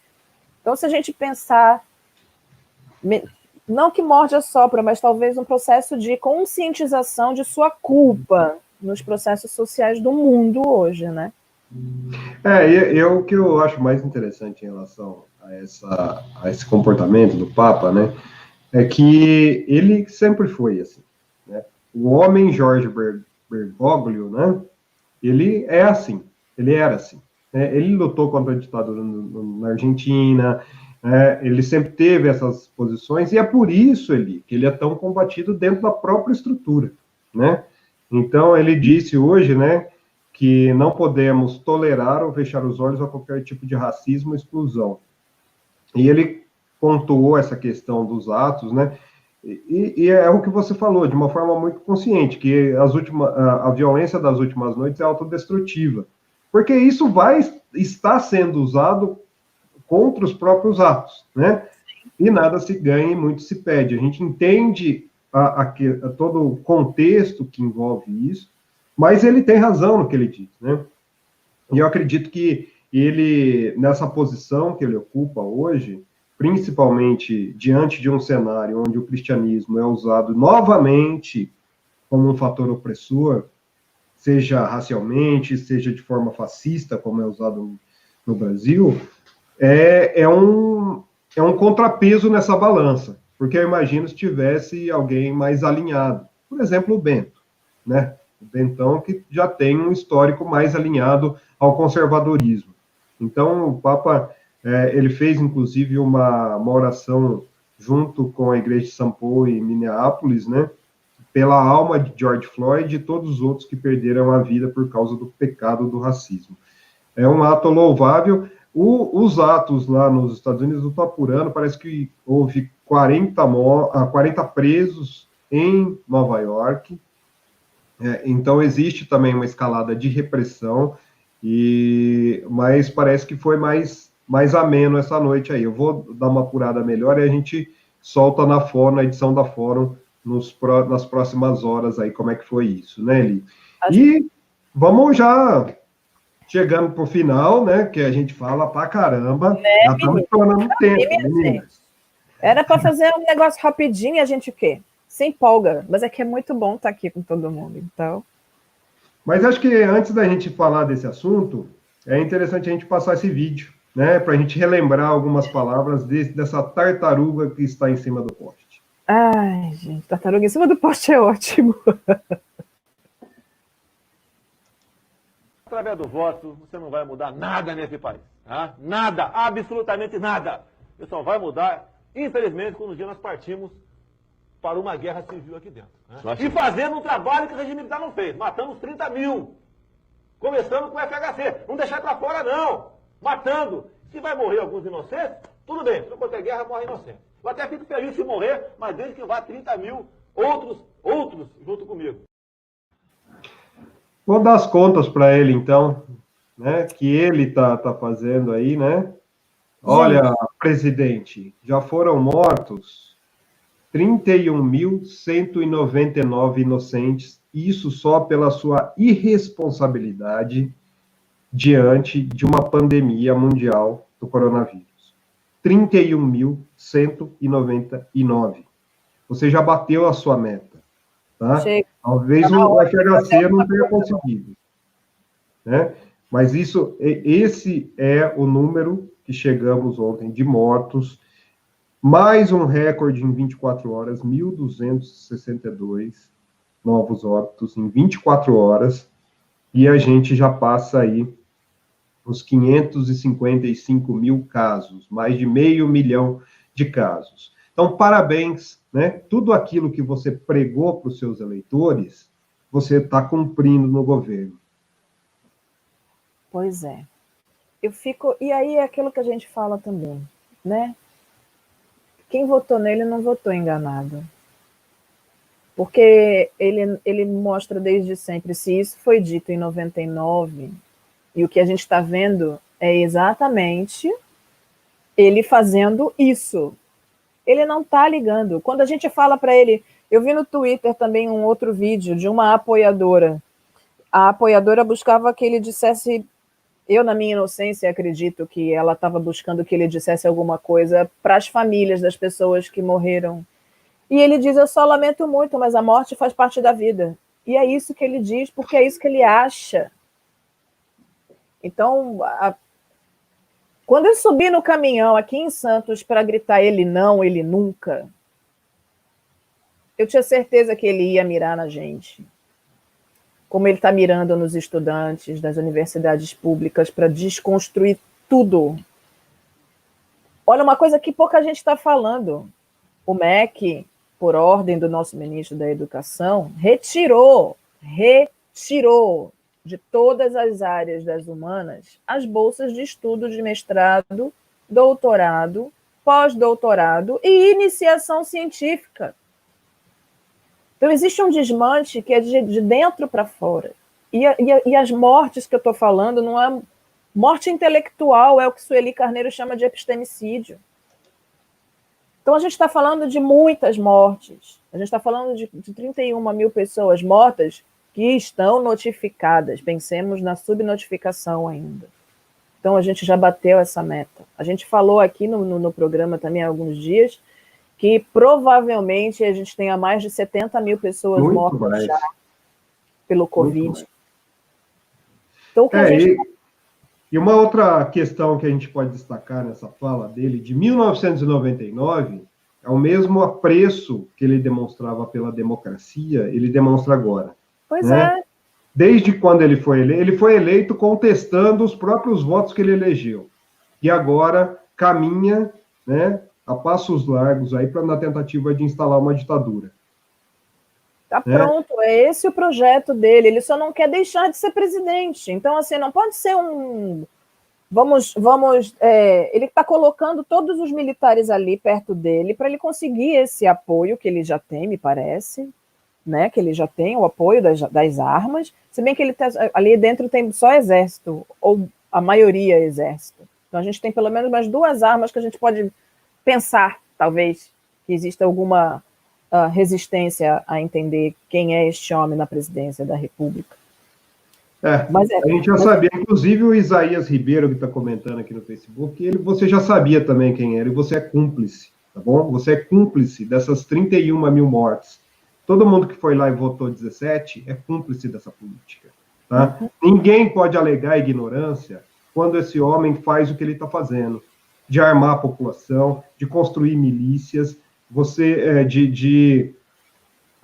Speaker 2: Então, se a gente pensar, não que morde a sopra, mas talvez um processo de conscientização de sua culpa nos processos sociais do mundo hoje, né?
Speaker 1: O que eu acho mais interessante em relação a esse comportamento do Papa, né, é que ele sempre foi assim, né? O homem Jorge Bergoglio, né? Ele é assim, ele era assim, né? Ele lutou contra a ditadura na Argentina, ele sempre teve essas posições, e é por isso que ele é tão combatido dentro da própria estrutura, né? Então ele disse hoje, né, que não podemos tolerar ou fechar os olhos a qualquer tipo de racismo ou exclusão. E ele pontuou essa questão dos atos, né? E é o que você falou, de uma forma muito consciente, que a violência das últimas noites é autodestrutiva, porque isso vai estar sendo usado contra os próprios atos, né? E nada se ganha e muito se perde. A gente entende todo o contexto que envolve isso, mas ele tem razão no que ele diz, né? E eu acredito que ele, nessa posição que ele ocupa hoje, principalmente diante de um cenário onde o cristianismo é usado novamente como um fator opressor, seja racialmente, seja de forma fascista, como é usado no Brasil, é um contrapeso nessa balança, porque eu imagino se tivesse alguém mais alinhado, por exemplo, o Bento, né? O Bentão, que já tem um histórico mais alinhado ao conservadorismo. Então, o Papa, ele fez, inclusive, uma oração junto com a Igreja de São Paulo em Minneapolis, né? Pela alma de George Floyd e todos os outros que perderam a vida por causa do pecado do racismo. É um ato louvável. Os atos lá nos Estados Unidos, eu estou apurando, parece que houve 40 presos em Nova York. Então, existe também uma escalada de repressão, mas parece que foi mais ameno essa noite aí. Eu vou dar uma apurada melhor e a gente solta na edição da Fórum, nas próximas horas aí, como é que foi isso, né, Eli? E vamos já chegando para o final, né, que a gente fala pra caramba, já estamos tornando tempo, meninas.
Speaker 2: Era para fazer um negócio rapidinho e a gente o quê? Se empolga, mas é que é muito bom estar aqui com todo mundo, então...
Speaker 1: Mas acho que antes da gente falar desse assunto, é interessante a gente passar esse vídeo, né, para a gente relembrar algumas palavras dessa tartaruga que está em cima do poste.
Speaker 2: Ai, gente, tartaruga em cima do poste é ótimo.
Speaker 4: Através do voto, você não vai mudar nada nesse país. Tá? Nada, absolutamente nada. Você só vai mudar, infelizmente, quando um dia nós partimos para uma guerra civil aqui dentro. Né? E fazendo um trabalho que o regime militar não fez. Matamos 30 mil. Começando com o FHC. Não deixar para fora, não. Matando. Se vai morrer alguns inocentes, tudo bem. Se não qualquer guerra, morre inocente. Eu até fico feliz se morrer, mas desde que vá 30 mil outros junto comigo.
Speaker 1: Vou dar as contas para ele, então, né, que ele está fazendo aí, né? Olha, presidente, já foram mortos 31.199 inocentes, isso só pela sua irresponsabilidade diante de uma pandemia mundial do coronavírus. 31.199. Você já bateu a sua meta, tá? Talvez o FHC não tenha conseguido, né? Mas esse é o número que chegamos ontem de mortos, mais um recorde em 24 horas, 1.262 novos óbitos em 24 horas, e a gente já passa aí os 555 mil casos, mais de 500 mil de casos. Então, parabéns, né? Tudo aquilo que você pregou para os seus eleitores, você está cumprindo no governo.
Speaker 2: Pois é. E aí é aquilo que a gente fala também, né? Quem votou nele não votou enganado. Porque ele mostra desde sempre, se isso foi dito em 99, e o que a gente está vendo é exatamente ele fazendo isso. Ele não está ligando. Quando a gente fala para ele... Eu vi no Twitter também um outro vídeo de uma apoiadora. A apoiadora buscava que ele dissesse... Eu, na minha inocência, acredito que ela estava buscando que ele dissesse alguma coisa para as famílias das pessoas que morreram. E ele diz, eu só lamento muito, mas a morte faz parte da vida. E é isso que ele diz, porque é isso que ele acha. Então, quando eu subi no caminhão aqui em Santos para gritar ele não, ele nunca, eu tinha certeza que ele ia mirar na gente. Como ele está mirando nos estudantes das universidades públicas para desconstruir tudo. Olha, uma coisa que pouca gente está falando. O MEC, por ordem do nosso ministro da Educação, retirou de todas as áreas das humanas as bolsas de estudo de mestrado, doutorado, pós-doutorado e iniciação científica. Então, existe um desmanche que é de dentro para fora. E as mortes que eu estou falando não é morte intelectual, é o que Sueli Carneiro chama de epistemicídio. Então, a gente está falando de muitas mortes. A gente está falando de 31 mil pessoas mortas que estão notificadas. Pensemos na subnotificação ainda. Então, a gente já bateu essa meta. A gente falou aqui no programa também há alguns dias que provavelmente a gente tenha mais de 70 mil pessoas mortas já pelo Covid. Então, o que
Speaker 1: E uma outra questão que a gente pode destacar nessa fala dele, de 1999, é o mesmo apreço que ele demonstrava pela democracia, ele demonstra agora.
Speaker 2: Pois
Speaker 1: né?
Speaker 2: é.
Speaker 1: Desde quando ele foi eleito contestando os próprios votos que ele elegeu. E agora caminha, né, a passos largos aí na tentativa de instalar uma ditadura.
Speaker 2: Tá
Speaker 1: né?
Speaker 2: pronto, é esse o projeto dele. Ele só não quer deixar de ser presidente. Então, assim, não pode ser um... ele está colocando todos os militares ali perto dele para ele conseguir esse apoio que ele já tem, me parece, né? Que ele já tem o apoio das armas, se bem que ele ali dentro tem só exército, ou a maioria é exército. Então a gente tem pelo menos mais 2 armas que a gente pode pensar, talvez, que exista alguma resistência a entender quem é este homem na presidência da República.
Speaker 1: A gente já sabia, inclusive o Isaías Ribeiro, que está comentando aqui no Facebook, você já sabia também quem era, e você é cúmplice, tá bom? Você é cúmplice dessas 31 mil mortes. Todo mundo que foi lá e votou 17 é cúmplice dessa política, tá? Ninguém pode alegar ignorância quando esse homem faz o que ele está fazendo, de armar a população, de construir milícias, de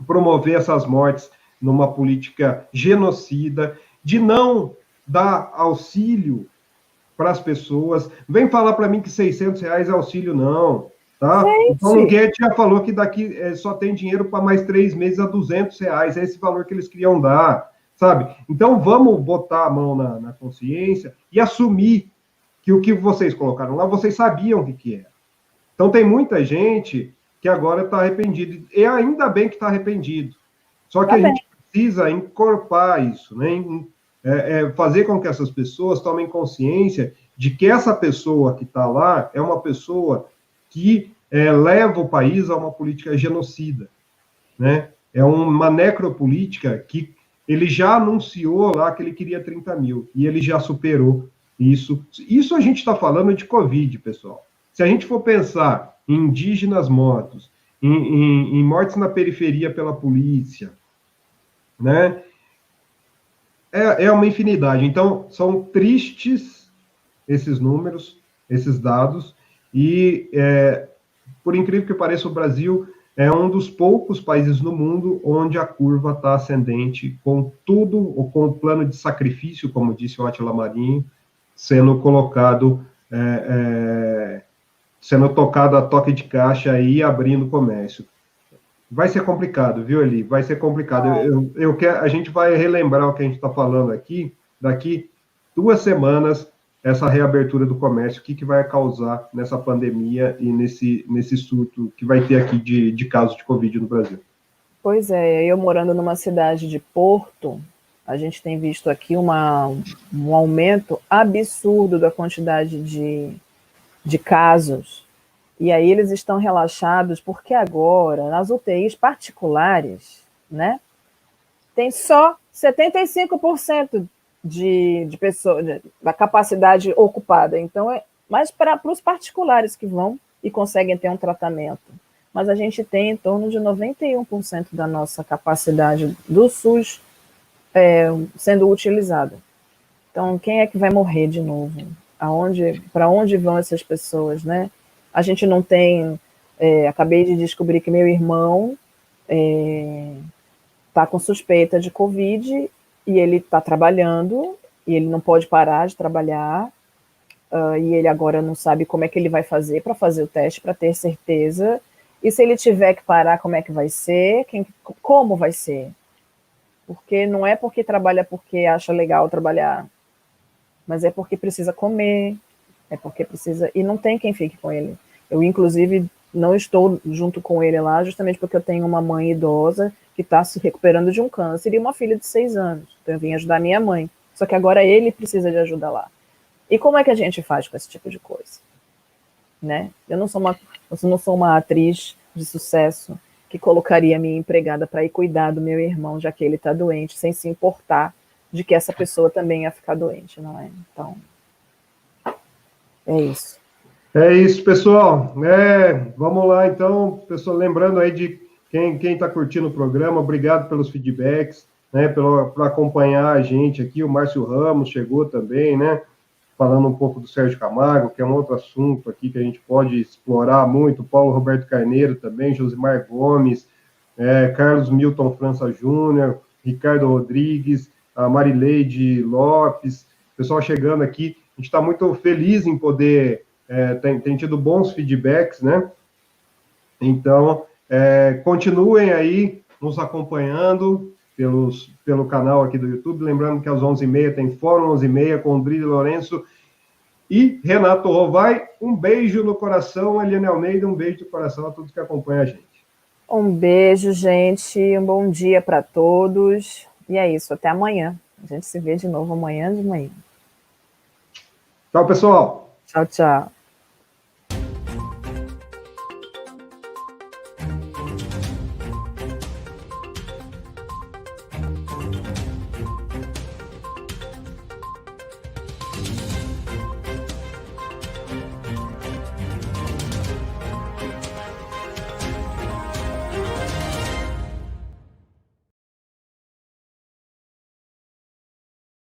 Speaker 1: promover essas mortes numa política genocida, de não dar auxílio para as pessoas. Vem falar para mim que R$600 é auxílio, não. Tá? O Paulo Guedes já falou que daqui só tem dinheiro para mais 3 meses a R$200. É esse valor que eles queriam dar, sabe? Então vamos botar a mão na consciência e assumir que o que vocês colocaram lá, vocês sabiam o que era. Então tem muita gente que agora está arrependido. E ainda bem que está arrependido. Só que a gente precisa encorpar isso, né? Fazer com que essas pessoas tomem consciência de que essa pessoa que está lá é uma pessoa que leva o país a uma política genocida, né? É uma necropolítica que ele já anunciou lá que ele queria 30 mil, e ele já superou isso. Isso a gente está falando de Covid, pessoal. Se a gente for pensar em indígenas mortos, em mortes na periferia pela polícia, né? É uma infinidade. Então, são tristes esses números, esses dados, e, por incrível que pareça, o Brasil é um dos poucos países no mundo onde a curva está ascendente, com tudo, ou com o plano de sacrifício, como disse o Átila Marinho, sendo colocado, sendo tocado a toque de caixa e abrindo comércio. Vai ser complicado, viu, Eli? Vai ser complicado. A gente vai relembrar o que a gente está falando aqui, daqui 2 semanas, essa reabertura do comércio, o que vai causar nessa pandemia e nesse surto que vai ter aqui de casos de Covid no Brasil.
Speaker 2: Pois é, eu morando numa cidade de Porto, a gente tem visto aqui um aumento absurdo da quantidade de casos. E aí eles estão relaxados porque agora, nas UTIs particulares, né, tem só 75% de pessoas, da capacidade ocupada. Então, mais para os particulares que vão e conseguem ter um tratamento. Mas a gente tem em torno de 91% da nossa capacidade do SUS sendo utilizada. Então, quem é que vai morrer de novo? Para onde vão essas pessoas, né? A gente não tem... acabei de descobrir que meu irmão está com suspeita de Covid e ele está trabalhando e ele não pode parar de trabalhar e ele agora não sabe como é que ele vai fazer para fazer o teste, para ter certeza. E se ele tiver que parar, como é que vai ser? Como vai ser? Porque não é porque trabalha porque acha legal trabalhar, mas é porque precisa comer, é porque precisa... E não tem quem fique com ele. Eu, inclusive, não estou junto com ele lá, justamente porque eu tenho uma mãe idosa que está se recuperando de um câncer e uma filha de 6 anos. Então eu vim ajudar minha mãe. Só que agora ele precisa de ajuda lá. E como é que a gente faz com esse tipo de coisa? Né? Eu não sou uma atriz de sucesso que colocaria a minha empregada para ir cuidar do meu irmão, já que ele está doente, sem se importar de que essa pessoa também ia ficar doente, não é? Então, é isso.
Speaker 1: É isso, pessoal. Vamos lá, então, pessoal, lembrando aí de quem está curtindo o programa, obrigado pelos feedbacks, né, por acompanhar a gente aqui. O Márcio Ramos chegou também, né, falando um pouco do Sérgio Camargo, que é um outro assunto aqui que a gente pode explorar muito. Paulo Roberto Carneiro também, Josimar Gomes, Carlos Milton França Júnior, Ricardo Rodrigues, a Marileide Lopes, pessoal chegando aqui. A gente está muito feliz em poder, tem tido bons feedbacks, né? Então, continuem aí nos acompanhando pelo canal aqui do YouTube. Lembrando que às 11h30 tem Fórum 11h30 com o Drilho Lourenço e Renato Rovai. Um beijo no coração, Eliane Almeida, um beijo no coração a todos que acompanham a gente.
Speaker 2: Um beijo, gente, um bom dia para todos. E é isso, até amanhã. A gente se vê de novo amanhã de manhã.
Speaker 1: Tchau, pessoal.
Speaker 2: Tchau, tchau.